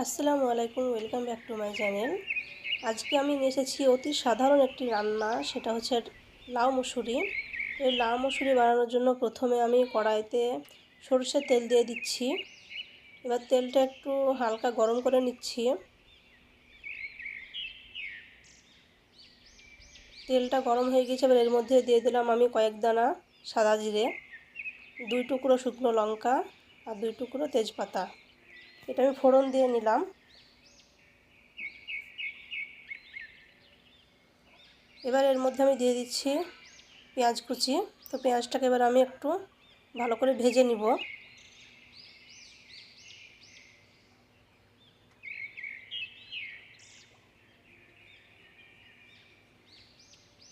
আসসালামু আলাইকুম, welcome back to my channel. আজকে আমি নিয়ে এসেছি অতি সাধারণ একটি রান্না, সেটা হচ্ছে লাউ মুসুরি। তো এই লাউ মুসুরি বানানোর জন্য প্রথমে আমি কড়াইতে সরষের তেল দিয়ে দিচ্ছি। এবার তেলটা একটু হালকা গরম করে নিচ্ছি। তেলটা গরম হয়ে গেছে, এবার এর মধ্যে দিয়ে দিলাম আমি কয়েক দানা সাদা জিরে, 2 টুকরো শুকনো লঙ্কা আর 2 টুকরো তেজপাতা। এটা আমি ফোড়ন দিয়ে নিলাম। এবার এর মধ্যে আমি দিয়ে দিচ্ছি পেঁয়াজ কুচি। তো পেঁয়াজটাকে এবার আমি একটু ভালো করে ভেজে নিব।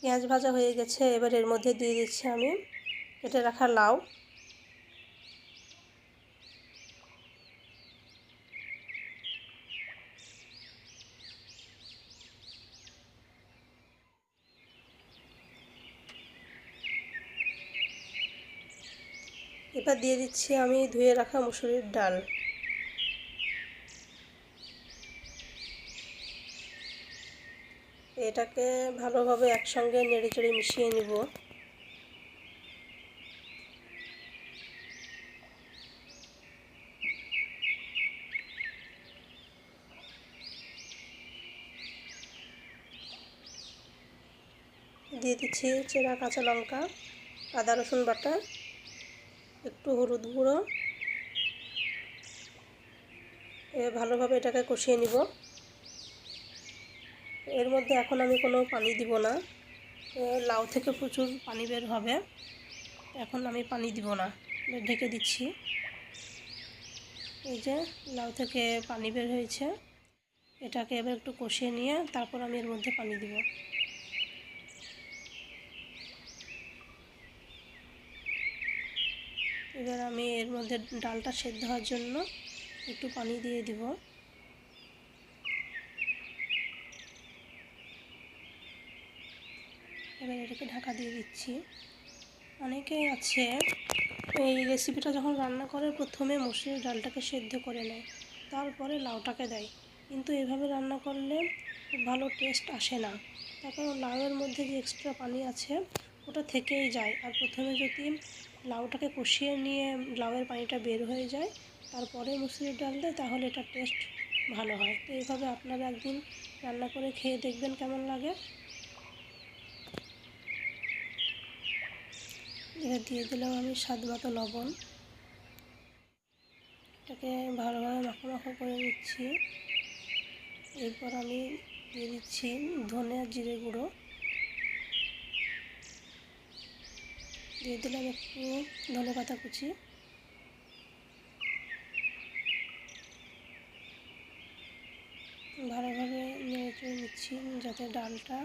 পেঁয়াজ ভাজা হয়ে গেছে, এবার এর মধ্যে দিয়ে দিচ্ছি আমি কেটে রাখা লাউ। এবার দিয়ে দিচ্ছি আমি ধুয়ে রাখা মুসুরির ডাল। এটাকে ভালোভাবে একসঙ্গে নেড়েচেড়ে মিশিয়ে নিব। দিয়ে দিচ্ছি চেরা কাঁচা লঙ্কা, আদা রসুন বাটা, একটু হলুদ গুঁড়ো। ভালোভাবে এটাকে কষিয়ে নিব। এর মধ্যে এখন আমি কোনো পানি দিব না, লাউ থেকে প্রচুর পানি বের হবে। এখন আমি পানি দিব না, ঢেকে দিচ্ছি। এই যে লাউ থেকে পানি বের হয়েছে, এটাকে এবার একটু কষিয়ে নিয়ে তারপর আমি এর মধ্যে পানি দিব। এবার আমি এর মধ্যে ডালটা সেদ্ধ হওয়ার জন্য একটু পানি দিয়ে দিব। এবার এটাকে ঢাকা দিয়ে দিচ্ছি। অনেকেই আছে এই রেসিপিটা যখন রান্না করে প্রথমে মসুরের ডালটাকে সেদ্ধ করে নেয়, তারপরে লাউটাকে দেয়, কিন্তু এভাবে রান্না করলে খুব ভালো টেস্ট আসে না। তার কারণ লাউয়ের মধ্যে যে এক্সট্রা পানি আছে ওটা থেকেই যায়, আর প্রথমে যদি লাউটাকে কষিয়ে নিয়ে লাউয়ের পানিটা বের হয়ে যায় তারপরে মসুরির ডাল দেয়, তাহলে এটা টেস্ট ভালো হয়। তো এইভাবে আপনারা একদিন রান্না করে খেয়ে দেখবেন কেমন লাগে। এবার দিয়ে দিলাম আমি স্বাদ মতো লবণ। এটাকে ভালোভাবে মাখো করে নিচ্ছি। এরপর আমি দিয়ে দিচ্ছি ধনে আর জিরে গুঁড়ো, দিয়ে দিলাম একটু ধনে পাতা কুচি। ভালোভাবে নেড়ে নিচ্ছি যাতে ডালটা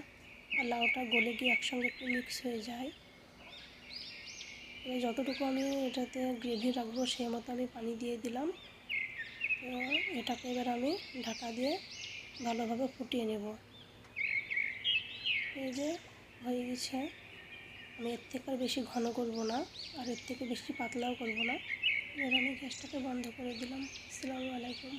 আর লাউটা গলে গিয়ে একসঙ্গে একটু মিক্স হয়ে যায়। এবার যতটুকু আমি এটাতে গ্রেভি রাখবো সেই মতো আমি পানি দিয়ে দিলাম। তো এটাকে এবার আমি ঢাকা দিয়ে ভালোভাবে ফুটিয়ে নেব। এই যে হয়ে গেছে। আমি এর থেকে আর বেশি ঘন করব না, আর এর থেকে বেশি পাতলাও করব না। এবার আমি গ্যাসটাকে বন্ধ করে দিলাম। আসসালামু আলাইকুম।